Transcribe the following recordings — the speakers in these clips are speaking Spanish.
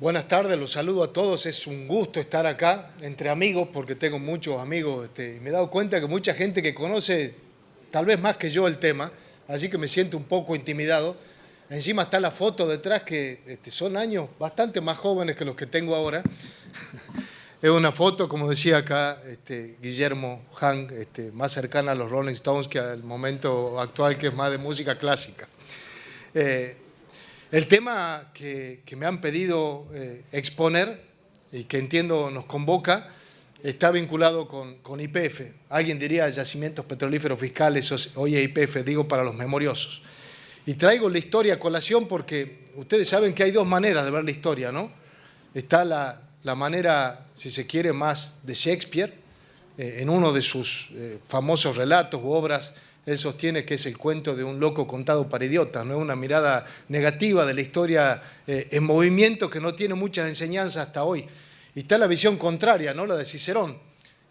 Buenas tardes, los saludo a todos. Es un gusto estar acá entre amigos porque tengo muchos amigos y me he dado cuenta que mucha gente que conoce tal vez más que yo el tema, así que me siento un poco intimidado. Encima está la foto detrás que son años bastante más jóvenes que los que tengo ahora. Es una foto, como decía acá Guillermo Hang, más cercana a los Rolling Stones que al momento actual, que es más de música clásica. El tema que me han pedido exponer y que entiendo nos convoca está vinculado con YPF. Alguien diría yacimientos petrolíferos fiscales, hoy es YPF, digo para los memoriosos. Y traigo la historia a colación porque ustedes saben que hay dos maneras de ver la historia, ¿no? Está la manera, si se quiere, más de Shakespeare. En uno de sus famosos relatos u obras, él sostiene que es el cuento de un loco contado para idiotas, ¿no? Una mirada negativa de la historia en movimiento que no tiene muchas enseñanzas hasta hoy. Y está la visión contraria, ¿no? La de Cicerón,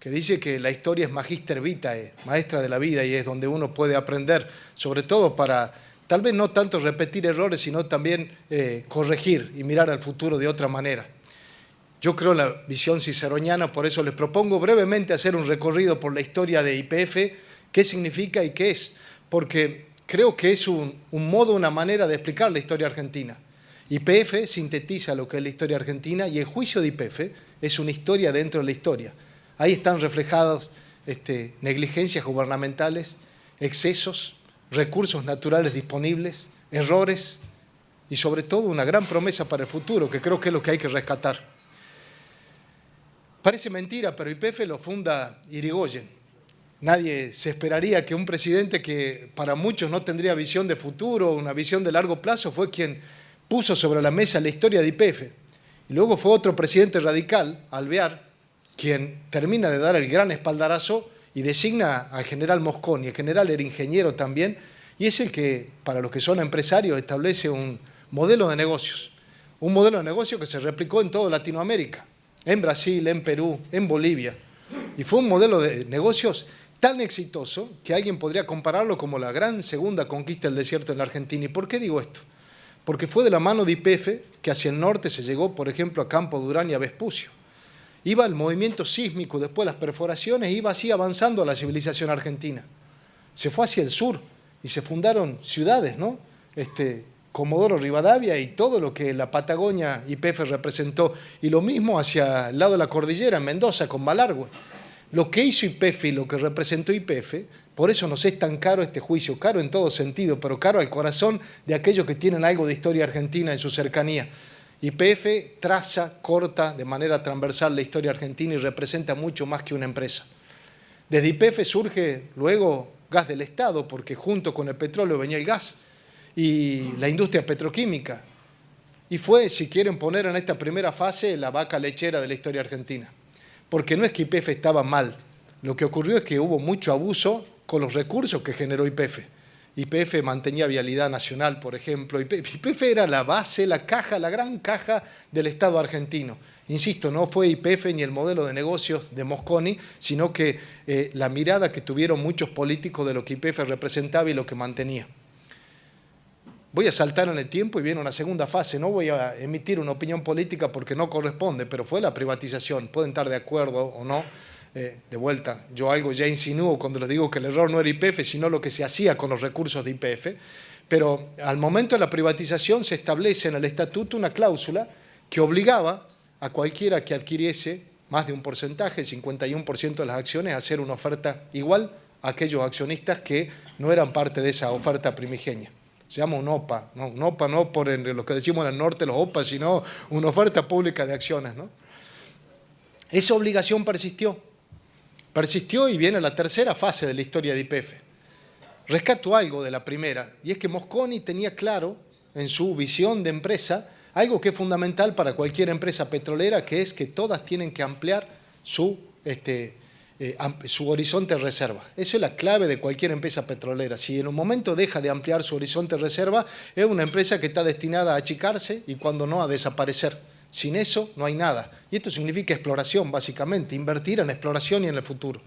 que dice que la historia es magister vitae, maestra de la vida, y es donde uno puede aprender, sobre todo para, tal vez no tanto repetir errores, sino también corregir y mirar al futuro de otra manera. Yo creo en la visión ciceroniana, por eso les propongo brevemente hacer un recorrido por la historia de YPF, qué significa y qué es, porque creo que es un modo, una manera de explicar la historia argentina. YPF sintetiza lo que es la historia argentina y el juicio de YPF es una historia dentro de la historia. Ahí están reflejados negligencias gubernamentales, excesos, recursos naturales disponibles, errores y sobre todo una gran promesa para el futuro, que creo que es lo que hay que rescatar. Parece mentira, pero YPF lo funda Irigoyen. Nadie se esperaría que un presidente que para muchos no tendría visión de futuro, una visión de largo plazo, fue quien puso sobre la mesa la historia de YPF. Y luego fue otro presidente radical, Alvear, quien termina de dar el gran espaldarazo y designa al general Mosconi. El general era ingeniero también y es el que, para los que son empresarios, establece un modelo de negocios. Un modelo de negocio que se replicó en toda Latinoamérica, en Brasil, en Perú, en Bolivia. Y fue un modelo de negocios tan exitoso que alguien podría compararlo como la gran segunda conquista del desierto en la Argentina. ¿Y por qué digo esto? Porque fue de la mano de YPF que hacia el norte se llegó, por ejemplo, a Campo Durán y a Vespucio. Iba el movimiento sísmico, después las perforaciones, iba así avanzando a la civilización argentina. Se fue hacia el sur y se fundaron ciudades, ¿no? Comodoro Rivadavia y todo lo que la Patagonia YPF representó. Y lo mismo hacia el lado de la cordillera, en Mendoza, con Malargüe. Lo que hizo YPF y lo que representó YPF, por eso nos es tan caro este juicio, caro en todo sentido, pero caro al corazón de aquellos que tienen algo de historia argentina en su cercanía. YPF traza, corta de manera transversal la historia argentina y representa mucho más que una empresa. Desde YPF surge luego gas del Estado, porque junto con el petróleo venía el gas y la industria petroquímica. Y fue, si quieren poner en esta primera fase, la vaca lechera de la historia argentina. Porque no es que YPF estaba mal, lo que ocurrió es que hubo mucho abuso con los recursos que generó YPF. YPF mantenía vialidad nacional, por ejemplo. YPF era la base, la caja, la gran caja del Estado argentino. Insisto, no fue YPF ni el modelo de negocios de Mosconi, sino que la mirada que tuvieron muchos políticos de lo que YPF representaba y lo que mantenía. Voy a saltar en el tiempo y viene una segunda fase. No voy a emitir una opinión política porque no corresponde, pero fue la privatización. Pueden estar de acuerdo o no. De vuelta, yo algo ya insinúo cuando les digo que el error no era YPF, sino lo que se hacía con los recursos de YPF. Pero al momento de la privatización se establece en el estatuto una cláusula que obligaba a cualquiera que adquiriese más de un porcentaje, el 51% de las acciones, a hacer una oferta igual a aquellos accionistas que no eran parte de esa oferta primigenia. Se llama un OPA, ¿no? Un OPA no por lo que decimos en el norte, los OPA, sino una oferta pública de acciones, ¿no? Esa obligación persistió y viene la tercera fase de la historia de YPF. Rescato algo de la primera, y es que Mosconi tenía claro en su visión de empresa algo que es fundamental para cualquier empresa petrolera, que es que todas tienen que ampliar su horizonte de reserva. Eso es la clave de cualquier empresa petrolera. Si en un momento deja de ampliar su horizonte de reserva, es una empresa que está destinada a achicarse y cuando no a desaparecer. Sin eso no hay nada. Y esto significa exploración, básicamente, invertir en exploración y en el futuro.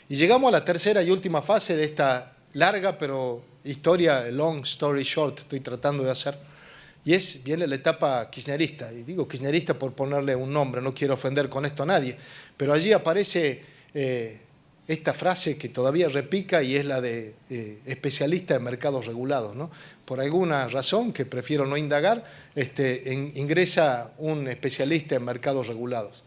Y llegamos a la tercera y última fase de esta larga pero historia, long story short, estoy tratando de hacer, Y viene la etapa kirchnerista, y digo kirchnerista por ponerle un nombre, no quiero ofender con esto a nadie, pero allí aparece esta frase que todavía repica y es la de especialista en mercados regulados, ¿no? Por alguna razón, que prefiero no indagar, ingresa un especialista en mercados regulados.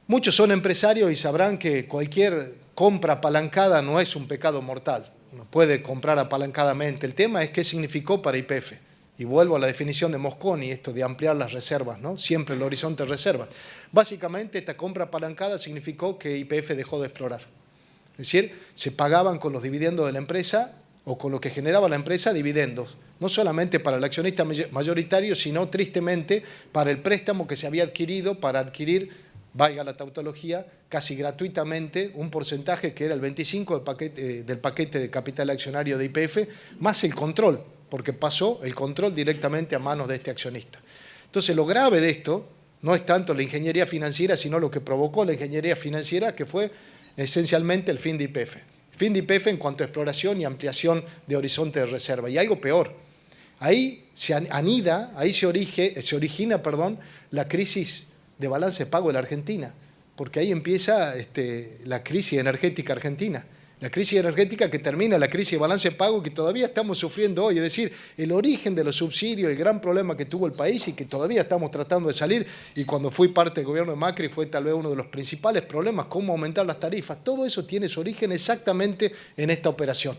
Muchos son empresarios y sabrán que cualquier compra apalancada no es un pecado mortal. Uno puede comprar apalancadamente. El tema es qué significó para YPF. Y vuelvo a la definición de Mosconi, esto de ampliar las reservas, ¿no? Siempre el horizonte de reservas. Básicamente, esta compra apalancada significó que YPF dejó de explorar. Es decir, se pagaban con los dividendos de la empresa o con lo que generaba la empresa dividendos. No solamente para el accionista mayoritario, sino tristemente para el préstamo que se había adquirido para adquirir, valga la tautología, casi gratuitamente un porcentaje que era el 25% del paquete de capital accionario de YPF, más el control, porque pasó el control directamente a manos de este accionista. Entonces, lo grave de esto no es tanto la ingeniería financiera, sino lo que provocó la ingeniería financiera, que fue esencialmente el fin de YPF. El fin de YPF en cuanto a exploración y ampliación de horizonte de reserva. Y algo peor, ahí se anida, ahí se origina la crisis de balance de pago de la Argentina, porque ahí empieza la crisis energética argentina. La crisis energética que termina la crisis de balance de pago que todavía estamos sufriendo hoy, es decir, el origen de los subsidios, el gran problema que tuvo el país y que todavía estamos tratando de salir, y cuando fui parte del gobierno de Macri fue tal vez uno de los principales problemas, cómo aumentar las tarifas. Todo eso tiene su origen exactamente en esta operación.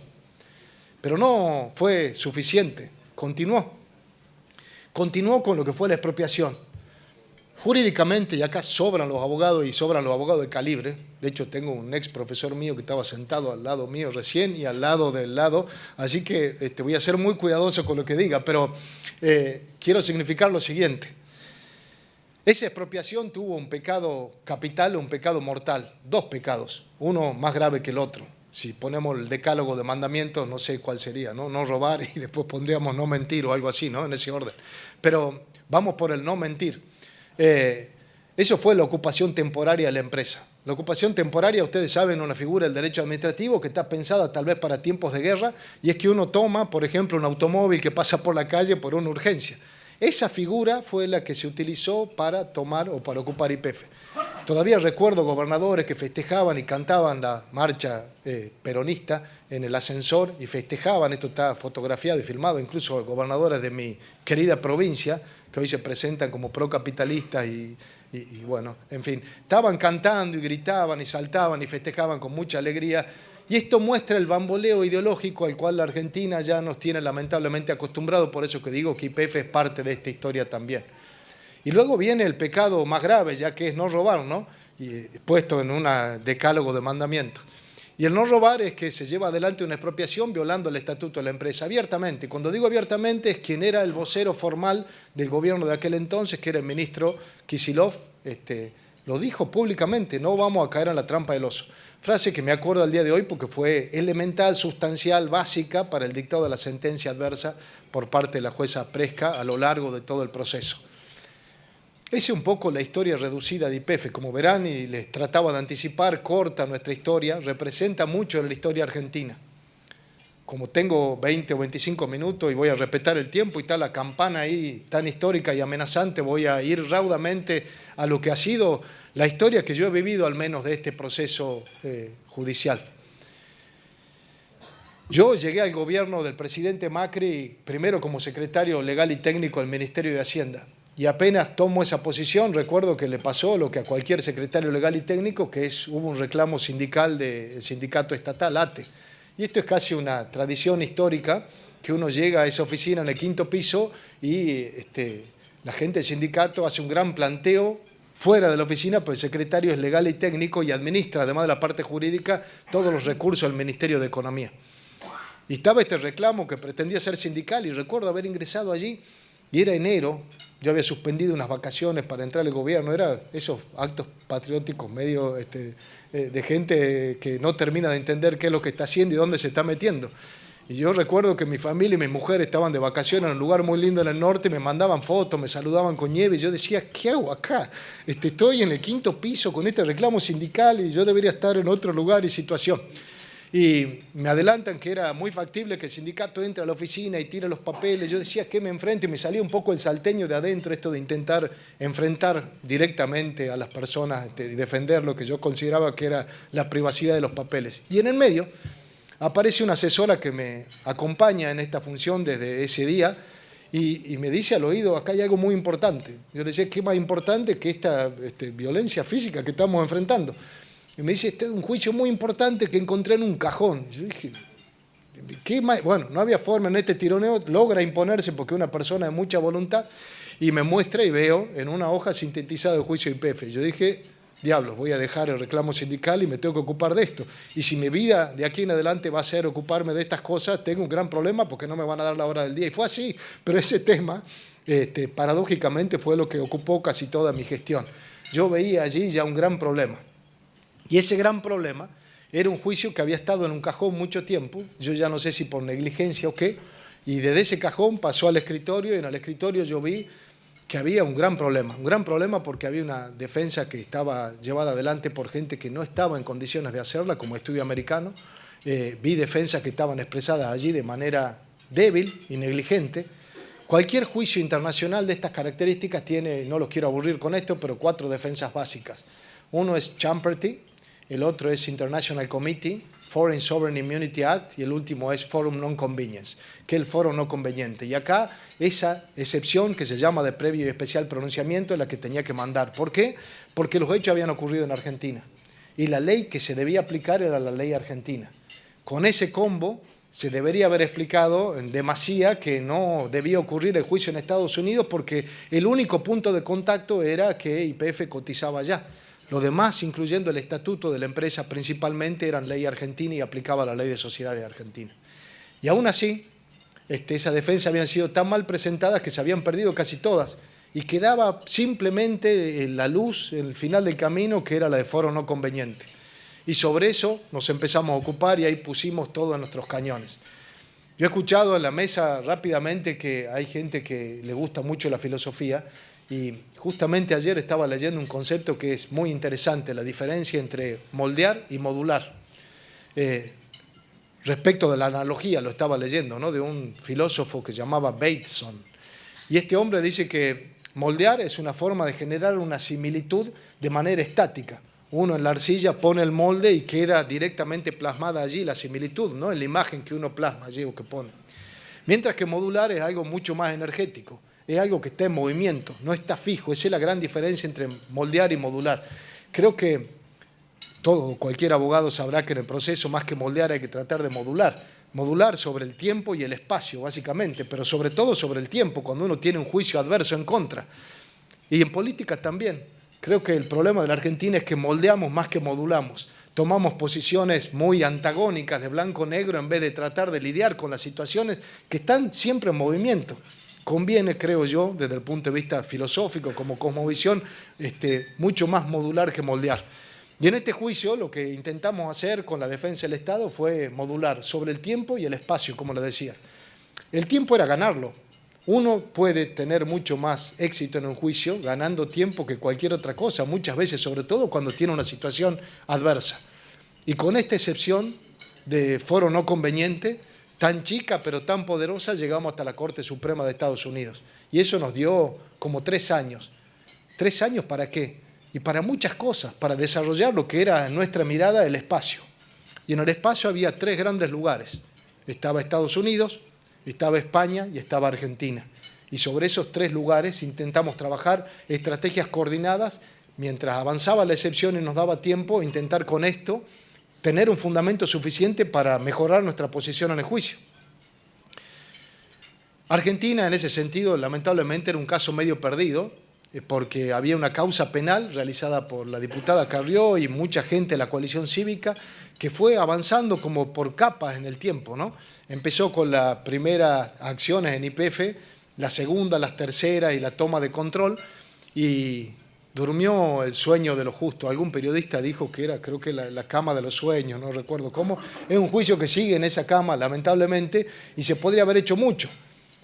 Pero no fue suficiente, continuó con lo que fue la expropiación. Jurídicamente, y acá sobran los abogados y sobran los abogados de calibre. De hecho, tengo un ex profesor mío que estaba sentado al lado mío recién y al lado del lado, así que voy a ser muy cuidadoso con lo que diga, pero quiero significar lo siguiente. Esa expropiación tuvo un pecado capital o un pecado mortal, dos pecados, uno más grave que el otro. Si ponemos el decálogo de mandamientos, no sé cuál sería, ¿no? No robar y después pondríamos no mentir o algo así, ¿no? En ese orden. Pero vamos por el no mentir. Eso fue la ocupación temporaria de la empresa. La ocupación temporaria, ustedes saben, es una figura del derecho administrativo que está pensada tal vez para tiempos de guerra, y es que uno toma, por ejemplo, un automóvil que pasa por la calle por una urgencia. Esa figura fue la que se utilizó para tomar o para ocupar YPF. Todavía recuerdo gobernadores que festejaban y cantaban la marcha peronista en el ascensor y festejaban, esto está fotografiado y filmado, incluso gobernadores de mi querida provincia, que hoy se presentan como procapitalistas y bueno, en fin, estaban cantando y gritaban y saltaban y festejaban con mucha alegría. Y esto muestra el bamboleo ideológico al cual la Argentina ya nos tiene lamentablemente acostumbrados, por eso que digo que YPF es parte de esta historia también. Y luego viene el pecado más grave, ya que es no robar, ¿no? Y puesto en un decálogo de mandamientos. Y el no robar es que se lleva adelante una expropiación violando el estatuto de la empresa abiertamente. Cuando digo abiertamente es quien era el vocero formal del gobierno de aquel entonces, que era el ministro Kicillof, lo dijo públicamente: no vamos a caer en la trampa del oso. Frase que me acuerdo al día de hoy porque fue elemental, sustancial, básica para el dictado de la sentencia adversa por parte de la jueza Presca a lo largo de todo el proceso. Esa es un poco la historia reducida de YPF. Como verán, y les trataba de anticipar, corta nuestra historia, representa mucho de la historia argentina. Como tengo 20 o 25 minutos y voy a respetar el tiempo y está la campana ahí tan histórica y amenazante, voy a ir raudamente a lo que ha sido la historia que yo he vivido, al menos de este proceso judicial. Yo llegué al gobierno del presidente Macri primero como secretario legal y técnico del Ministerio de Hacienda. Y apenas tomo esa posición, recuerdo que le pasó lo que a cualquier secretario legal y técnico, que hubo un reclamo sindical del sindicato estatal, ATE. Y esto es casi una tradición histórica, que uno llega a esa oficina en el 5º piso y la gente del sindicato hace un gran planteo fuera de la oficina, pero el secretario es legal y técnico y administra, además de la parte jurídica, todos los recursos del Ministerio de Economía. Y estaba este reclamo que pretendía ser sindical, y recuerdo haber ingresado allí, y era enero. Yo había suspendido unas vacaciones para entrar al gobierno. Era esos actos patrióticos medio de gente que no termina de entender qué es lo que está haciendo y dónde se está metiendo. Y yo recuerdo que mi familia y mi mujer estaban de vacaciones en un lugar muy lindo en el norte, me mandaban fotos, me saludaban con nieve, y yo decía: ¿qué hago acá? Estoy en el 5º piso con este reclamo sindical y yo debería estar en otro lugar y situación. Y me adelantan que era muy factible que el sindicato entre a la oficina y tire los papeles. Yo decía, ¿qué me enfrento? Y me salía un poco el salteño de adentro, esto de intentar enfrentar directamente a las personas y defender lo que yo consideraba que era la privacidad de los papeles. Y en el medio aparece una asesora que me acompaña en esta función desde ese día y me dice al oído, acá hay algo muy importante. Yo le decía, ¿qué más importante que esta violencia física que estamos enfrentando? Y me dice, este es un juicio muy importante que encontré en un cajón. Yo dije, ¿qué más? Bueno, no había forma en este tironeo, logra imponerse porque es una persona de mucha voluntad y me muestra y veo en una hoja sintetizada el juicio YPF. Yo dije, diablos, voy a dejar el reclamo sindical y me tengo que ocupar de esto. Y si mi vida de aquí en adelante va a ser ocuparme de estas cosas, tengo un gran problema porque no me van a dar la hora del día. Y fue así, pero ese tema, paradójicamente, fue lo que ocupó casi toda mi gestión. Yo veía allí ya un gran problema. Y ese gran problema era un juicio que había estado en un cajón mucho tiempo, yo ya no sé si por negligencia o qué, y desde ese cajón pasó al escritorio, y en el escritorio yo vi que había un gran problema porque había una defensa que estaba llevada adelante por gente que no estaba en condiciones de hacerla, como estudio americano, vi defensas que estaban expresadas allí de manera débil y negligente. Cualquier juicio internacional de estas características tiene, no los quiero aburrir con esto, pero 4 defensas básicas. Uno es Champerty, el otro es International Committee, Foreign Sovereign Immunity Act, y el último es Forum Non-Convenience, que es el foro no conveniente. Y acá esa excepción que se llama de previo y especial pronunciamiento es la que tenía que mandar. ¿Por qué? Porque los hechos habían ocurrido en Argentina y la ley que se debía aplicar era la ley argentina. Con ese combo se debería haber explicado en demasía que no debía ocurrir el juicio en Estados Unidos porque el único punto de contacto era que YPF cotizaba allá. Lo demás, incluyendo el estatuto de la empresa principalmente, eran ley argentina y aplicaba la ley de sociedades argentina. Y aún así, esas defensas habían sido tan mal presentadas que se habían perdido casi todas y quedaba simplemente la luz en el final del camino, que era la de foro no conveniente. Y sobre eso nos empezamos a ocupar y ahí pusimos todo en nuestros cañones. Yo he escuchado en la mesa rápidamente que hay gente que le gusta mucho la filosofía y justamente ayer estaba leyendo un concepto que es muy interesante, la diferencia entre moldear y modular. Respecto de la analogía, lo estaba leyendo, ¿no?, de un filósofo que se llamaba Bateson. Y este hombre dice que moldear es una forma de generar una similitud de manera estática. Uno en la arcilla pone el molde y queda directamente plasmada allí la similitud, ¿no?, en la imagen que uno plasma allí o que pone. Mientras que modular es algo mucho más energético, es algo que está en movimiento, no está fijo. Esa es la gran diferencia entre moldear y modular. Creo que cualquier abogado sabrá que en el proceso, más que moldear, hay que tratar de modular. Modular sobre el tiempo y el espacio, básicamente, pero sobre todo sobre el tiempo, cuando uno tiene un juicio adverso en contra. Y en política también. Creo que el problema de la Argentina es que moldeamos más que modulamos. Tomamos posiciones muy antagónicas de blanco-negro en vez de tratar de lidiar con las situaciones que están siempre en movimiento. Conviene, creo yo, desde el punto de vista filosófico, como cosmovisión, mucho más modular que moldear. Y en este juicio lo que intentamos hacer con la defensa del Estado fue modular sobre el tiempo y el espacio, como le decía. El tiempo era ganarlo. Uno puede tener mucho más éxito en un juicio ganando tiempo que cualquier otra cosa, muchas veces, sobre todo cuando tiene una situación adversa. Y con esta excepción de foro no conveniente, tan chica pero tan poderosa, llegamos hasta la Corte Suprema de Estados Unidos. Y eso nos dio como 3 años. ¿3 años para qué? Y para muchas cosas, para desarrollar lo que era en nuestra mirada el espacio. Y en el espacio había 3 grandes lugares. Estaba Estados Unidos, estaba España y estaba Argentina. Y sobre esos 3 lugares intentamos trabajar estrategias coordinadas, mientras avanzaba la excepción y nos daba tiempo, intentar con esto tener un fundamento suficiente para mejorar nuestra posición en el juicio. Argentina, en ese sentido, lamentablemente era un caso medio perdido, porque había una causa penal realizada por la diputada Carrió y mucha gente de la coalición cívica que fue avanzando como por capas en el tiempo, ¿no? Empezó con las primeras acciones en YPF, la segunda, las terceras y la toma de control, y durmió el sueño de lo justo. Algún periodista dijo que era, creo que la cama de los sueños, no recuerdo cómo. Es un juicio que sigue en esa cama, lamentablemente, y se podría haber hecho mucho.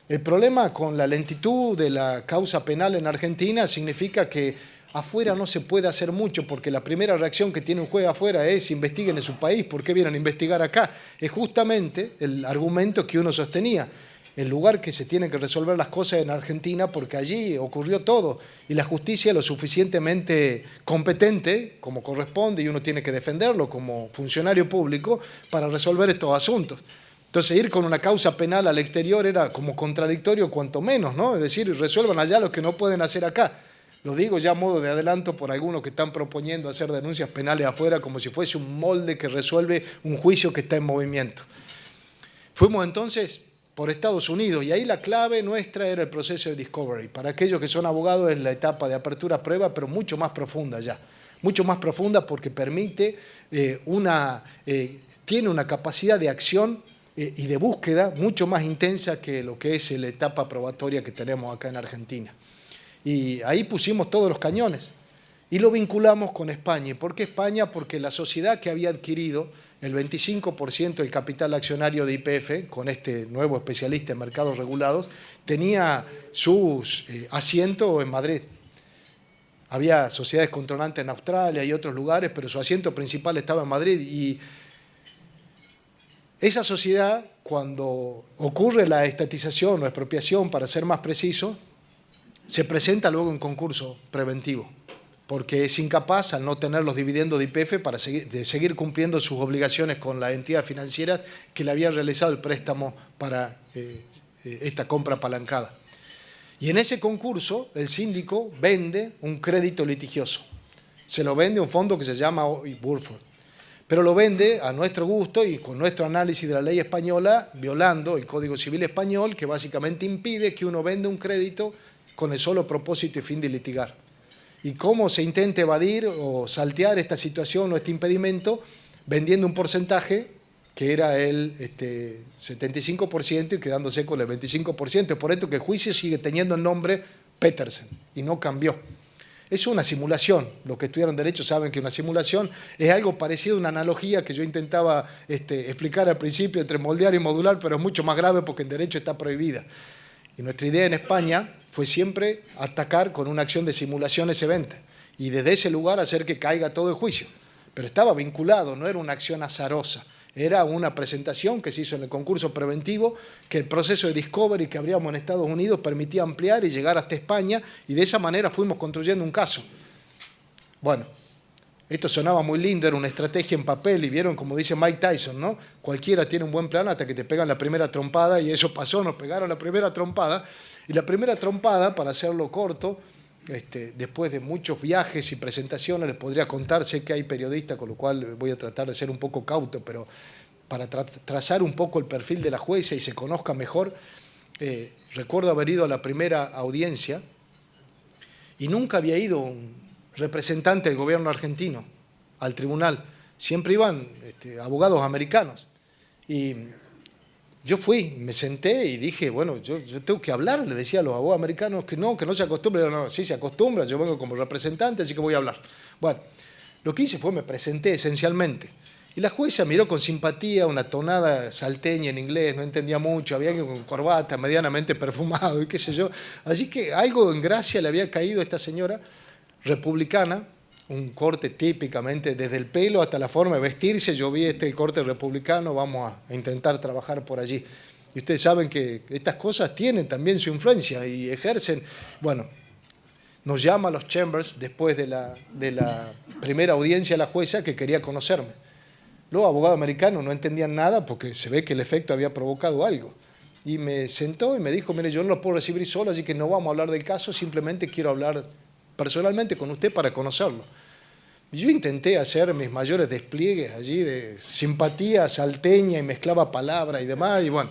El problema con la lentitud de la causa penal en Argentina significa que Afuera no se puede hacer mucho porque la primera reacción que tiene un juez afuera es investiguen en su país, ¿por qué vienen a investigar acá? Es justamente el argumento que uno sostenía. El lugar que se tienen que resolver las cosas en Argentina porque allí ocurrió todo y la justicia es lo suficientemente competente, como corresponde, y uno tiene que defenderlo como funcionario público para resolver estos asuntos. Entonces ir con una causa penal al exterior era como contradictorio cuanto menos, ¿no? Es decir, resuelvan allá lo que no pueden hacer acá. Lo digo ya a modo de adelanto por algunos que están proponiendo hacer denuncias penales afuera como si fuese un molde que resuelve un juicio que está en movimiento. Fuimos entonces por Estados Unidos y ahí la clave nuestra era el proceso de discovery. Para aquellos que son abogados es la etapa de apertura a prueba, pero mucho más profunda ya. Mucho más profunda porque permite tiene una capacidad de acción y de búsqueda mucho más intensa que lo que es la etapa probatoria que tenemos acá en Argentina. Y ahí pusimos todos los cañones y lo vinculamos con España. ¿Y por qué España? Porque la sociedad que había adquirido el 25% del capital accionario de YPF, con este nuevo especialista en mercados regulados, tenía sus asientos en Madrid. Había sociedades controlantes en Australia y otros lugares, pero su asiento principal estaba en Madrid. Y esa sociedad, cuando ocurre la estatización o expropiación, para ser más preciso, se presenta luego en concurso preventivo, porque es incapaz, al no tener los dividendos de YPF, de seguir cumpliendo sus obligaciones con la entidad financiera que le habían realizado el préstamo para esta compra apalancada. Y en ese concurso, el síndico vende un crédito litigioso. Se lo vende a un fondo que se llama Burford. Pero lo vende a nuestro gusto y con nuestro análisis de la ley española, violando el Código Civil español, que básicamente impide que uno venda un crédito con el solo propósito y fin de litigar. Y cómo se intenta evadir o saltear esta situación o este impedimento vendiendo un porcentaje que era el 75% y quedándose con el 25%. Por esto que el juicio sigue teniendo el nombre Petersen y no cambió. Es una simulación. Los que estudiaron Derecho saben que una simulación es algo parecido a una analogía que yo intentaba explicar al principio entre moldear y modular, pero es mucho más grave porque en Derecho está prohibida. Y nuestra idea en España fue siempre atacar con una acción de simulación ese evento y desde ese lugar hacer que caiga todo el juicio. Pero estaba vinculado, no era una acción azarosa, era una presentación que se hizo en el concurso preventivo que el proceso de discovery que abríamos en Estados Unidos permitía ampliar y llegar hasta España y de esa manera fuimos construyendo un caso. Bueno, esto sonaba muy lindo, era una estrategia en papel y vieron como dice Mike Tyson, ¿no? Cualquiera tiene un buen plan hasta que te pegan la primera trompada y eso pasó, nos pegaron la primera trompada. Y la primera trompada, para hacerlo corto, después de muchos viajes y presentaciones, les podría contar, sé que hay periodistas, con lo cual voy a tratar de ser un poco cauto, pero para trazar un poco el perfil de la jueza y se conozca mejor, recuerdo haber ido a la primera audiencia y nunca había ido un representante del gobierno argentino al tribunal, siempre iban abogados americanos. Y yo fui, me senté y dije, bueno, yo tengo que hablar, le decía a los abogados americanos que no se acostumbren. No, sí se acostumbra, yo vengo como representante, así que voy a hablar. Bueno, lo que hice fue, me presenté esencialmente. Y la jueza miró con simpatía, una tonada salteña en inglés, no entendía mucho, había alguien con corbata, medianamente perfumado y qué sé yo. Así que algo en gracia le había caído a esta señora republicana, un corte típicamente desde el pelo hasta la forma de vestirse. Yo vi el corte republicano, vamos a intentar trabajar por allí. Y ustedes saben que estas cosas tienen también su influencia y ejercen. Bueno, nos llama a los chambers después de la primera audiencia la jueza que quería conocerme. Los abogados americanos no entendían nada porque se ve que el efecto había provocado algo. Y me sentó y me dijo, mire, yo no lo puedo recibir solo, así que no vamos a hablar del caso, simplemente quiero hablar personalmente con usted para conocerlo. Yo intenté hacer mis mayores despliegues allí de simpatía salteña y mezclaba palabras y demás, y bueno,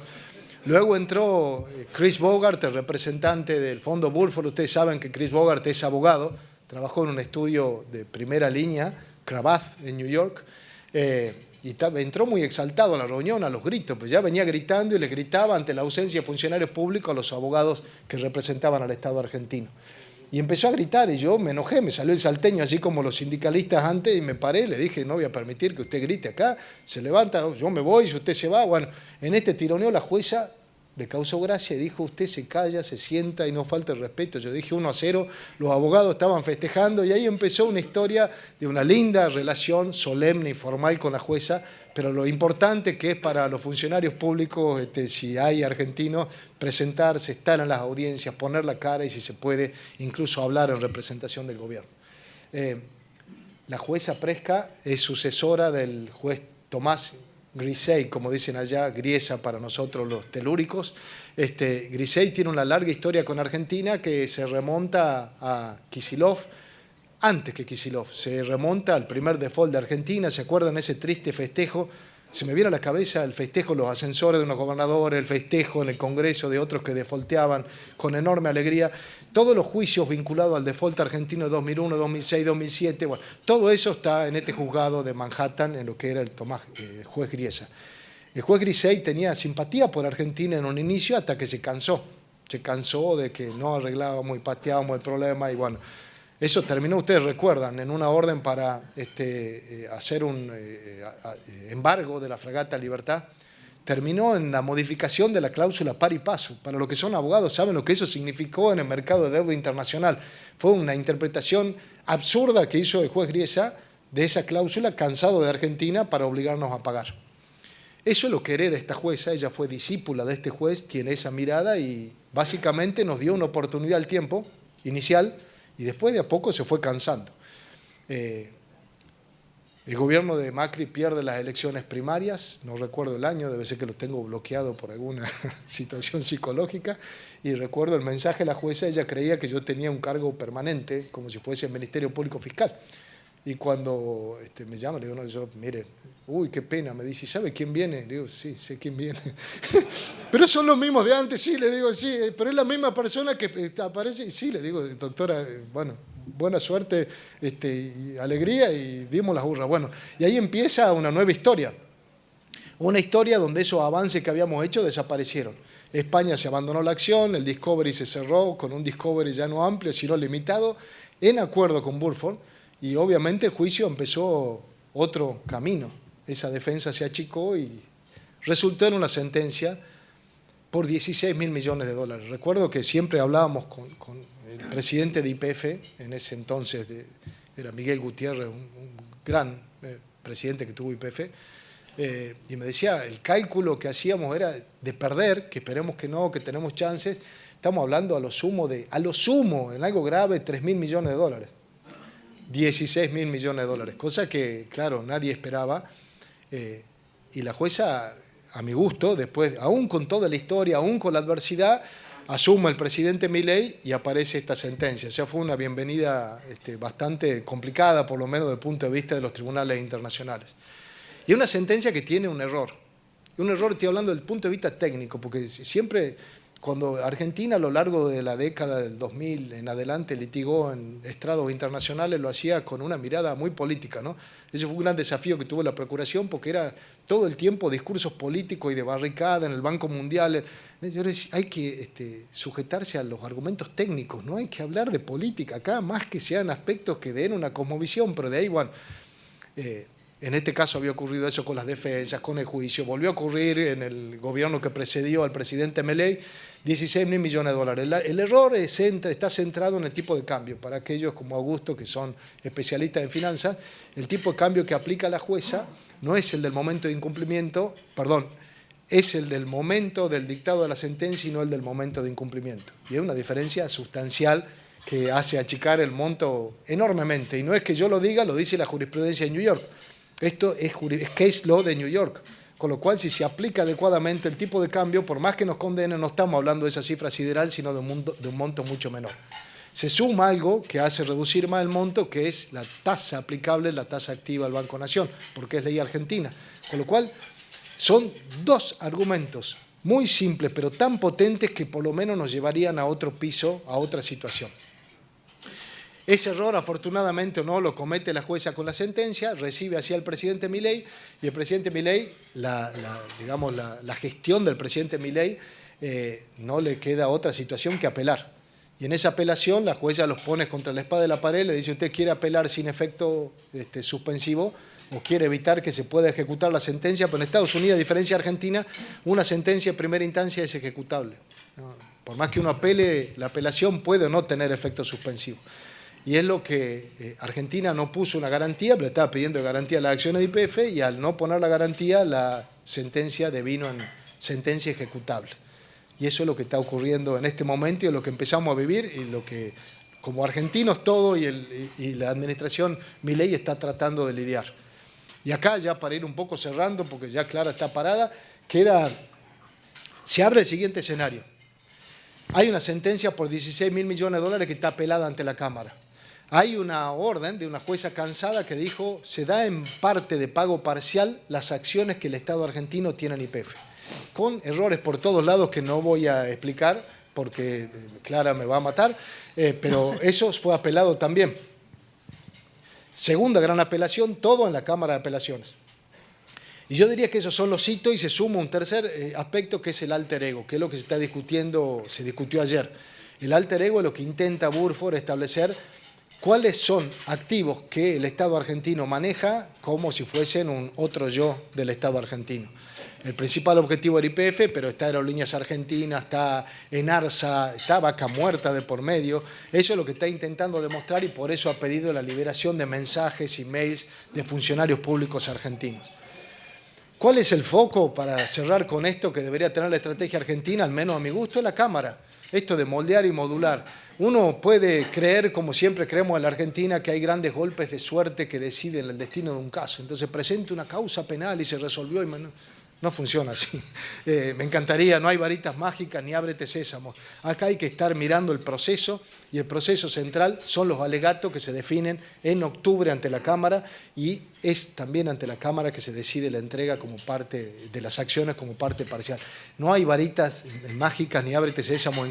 luego entró Chris Bogart, el representante del fondo Burford. Ustedes saben que Chris Bogart es abogado, trabajó en un estudio de primera línea, Cravath, en New York, y entró muy exaltado a la reunión, a los gritos, pues ya venía gritando y le gritaba ante la ausencia de funcionarios públicos a los abogados que representaban al Estado argentino. Y empezó a gritar y yo me enojé, me salió el salteño así como los sindicalistas antes y me paré, le dije, no voy a permitir que usted grite acá, se levanta, yo me voy, si usted se va. Bueno, en este tironeo la jueza le causó gracia y dijo, usted se calla, se sienta y no falta el respeto. Yo dije 1-0, los abogados estaban festejando y ahí empezó una historia de una linda relación solemne y formal con la jueza, pero lo importante que es para los funcionarios públicos, si hay argentinos, presentarse, estar en las audiencias, poner la cara y si se puede, incluso hablar en representación del gobierno. La jueza Presca es sucesora del juez Tomás Grisey, como dicen allá, Griesa para nosotros los telúricos. Grisey tiene una larga historia con Argentina que se remonta a Kicillof, antes que Kicillof, se remonta al primer default de Argentina. ¿Se acuerdan ese triste festejo? Se me viene a la cabeza el festejo en los ascensores de unos gobernadores, el festejo en el Congreso de otros que defaulteaban con enorme alegría. Todos los juicios vinculados al default argentino de 2001, 2006, 2007, bueno, todo eso está en este juzgado de Manhattan, en lo que era el juez Griesa. El juez Grisey tenía simpatía por Argentina en un inicio hasta que se cansó. Se cansó de que no arreglábamos y pateábamos el problema y bueno, eso terminó, ustedes recuerdan, en una orden para hacer un embargo de la fragata Libertad. Terminó en la modificación de la cláusula par y paso. Para los que son abogados saben lo que eso significó en el mercado de deuda internacional. Fue una interpretación absurda que hizo el juez Griesa de esa cláusula, cansado de Argentina, para obligarnos a pagar. Eso es lo que hereda esta jueza. Ella fue discípula de este juez, tiene esa mirada y básicamente nos dio una oportunidad al tiempo inicial y después de a poco se fue cansando. El gobierno de Macri pierde las elecciones primarias, no recuerdo el año, debe ser que lo tengo bloqueado por alguna situación psicológica, y recuerdo el mensaje de la jueza, ella creía que yo tenía un cargo permanente, como si fuese el Ministerio Público Fiscal. Y cuando me llama, le digo, no, yo, mire, uy, qué pena, me dice, ¿sabe quién viene? Le digo, sí, sé quién viene. Pero son los mismos de antes, sí, le digo, sí, pero es la misma persona que aparece, y sí, le digo, doctora, bueno, buena suerte y alegría, y dimos las burras. Bueno, y ahí empieza una nueva historia. Una historia donde esos avances que habíamos hecho desaparecieron. España se abandonó la acción, el Discovery se cerró con un Discovery ya no amplio, sino limitado, en acuerdo con Burford, y obviamente el juicio empezó otro camino. Esa defensa se achicó y resultó en una sentencia por 16.000 millones de dólares. Recuerdo que siempre hablábamos con el presidente de YPF, en ese entonces era Miguel Gutiérrez, un gran presidente que tuvo YPF, y me decía, el cálculo que hacíamos era de perder, que esperemos que no, que tenemos chances. Estamos hablando a lo sumo, en algo grave, 3.000 millones de dólares. 16.000 millones de dólares, cosa que, claro, nadie esperaba. Y la jueza, a mi gusto, después, aún con toda la historia, aún con la adversidad, asume el presidente Milei y aparece esta sentencia. O sea, fue una bienvenida bastante complicada, por lo menos desde el punto de vista de los tribunales internacionales. Y una sentencia que tiene un error. Un error, estoy hablando del punto de vista técnico, porque siempre, cuando Argentina a lo largo de la década del 2000 en adelante litigó en estrados internacionales, lo hacía con una mirada muy política, ¿no? Ese fue un gran desafío que tuvo la Procuración, porque era todo el tiempo discursos políticos y de barricada en el Banco Mundial. Hay que sujetarse a los argumentos técnicos, no hay que hablar de política acá, más que sean aspectos que den una cosmovisión, pero de ahí, bueno, en este caso había ocurrido eso con las defensas, con el juicio, volvió a ocurrir en el gobierno que precedió al presidente Milei, 16.000 millones de dólares. El error está centrado en el tipo de cambio. Para aquellos como Augusto, que son especialistas en finanzas, el tipo de cambio que aplica la jueza no es el del momento de incumplimiento, perdón, es el del momento del dictado de la sentencia y no el del momento de incumplimiento. Y es una diferencia sustancial que hace achicar el monto enormemente. Y no es que yo lo diga, lo dice la jurisprudencia de New York. Esto es case law de New York. Con lo cual, si se aplica adecuadamente el tipo de cambio, por más que nos condenen, no estamos hablando de esa cifra sideral, sino de un monto mucho menor. Se suma algo que hace reducir más el monto, que es la tasa aplicable, la tasa activa del Banco Nación, porque es ley argentina. Con lo cual, son dos argumentos muy simples, pero tan potentes que por lo menos nos llevarían a otro piso, a otra situación. Ese error, afortunadamente o no, lo comete la jueza con la sentencia, recibe así al presidente Milei, y el presidente Milei, la gestión del presidente Milei, no le queda otra situación que apelar. Y en esa apelación la jueza los pone contra la espada de la pared, le dice, usted quiere apelar sin efecto suspensivo, o quiere evitar que se pueda ejecutar la sentencia, pero en Estados Unidos, a diferencia de Argentina, una sentencia en primera instancia es ejecutable, ¿no? Por más que uno apele, la apelación puede o no tener efecto suspensivo. Y es lo que Argentina no puso una garantía, pero estaba pidiendo garantía a las acciones de YPF, y al no poner la garantía, la sentencia devino en sentencia ejecutable. Y eso es lo que está ocurriendo en este momento y es lo que empezamos a vivir y lo que, como argentinos todo y la administración Milei está tratando de lidiar. Y acá, ya para ir un poco cerrando, porque ya Clara está parada, se abre el siguiente escenario. Hay una sentencia por 16.000 millones de dólares que está apelada ante la Cámara. Hay una orden de una jueza cansada que dijo se da en parte de pago parcial las acciones que el Estado argentino tiene en YPF. Con errores por todos lados que no voy a explicar porque Clara me va a matar, pero eso fue apelado también. Segunda gran apelación, todo en la Cámara de Apelaciones. Y yo diría que esos son los hitos y se suma un tercer aspecto que es el alter ego, que es lo que se está discutiendo, se discutió ayer. El alter ego es lo que intenta Burford establecer cuáles son activos que el Estado argentino maneja como si fuesen un otro yo del Estado argentino. El principal objetivo era YPF, pero está Aerolíneas Argentinas, está Enarsa, está Vaca Muerta de por medio. Eso es lo que está intentando demostrar y por eso ha pedido la liberación de mensajes y mails de funcionarios públicos argentinos. ¿Cuál es el foco para cerrar con esto que debería tener la estrategia argentina, al menos a mi gusto? Es la Cámara. Esto de moldear y modular. Uno puede creer, como siempre creemos en la Argentina, que hay grandes golpes de suerte que deciden el destino de un caso. Entonces presenta una causa penal y se resolvió y no funciona así. Me encantaría, no hay varitas mágicas ni ábrete sésamo. Acá hay que estar mirando el proceso y el proceso central son los alegatos que se definen en octubre ante la Cámara y es también ante la Cámara que se decide la entrega como parte de las acciones como parte parcial. No hay varitas mágicas ni ábrete sésamo,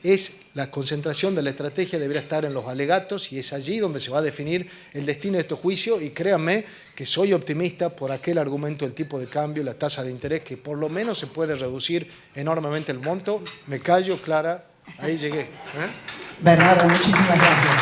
es la concentración de la estrategia debería estar en los alegatos y es allí donde se va a definir el destino de estos juicios y créanme que soy optimista por aquel argumento del tipo de cambio, la tasa de interés, que por lo menos se puede reducir enormemente el monto. Me callo, Clara, ahí llegué. Bernardo, muchísimas gracias.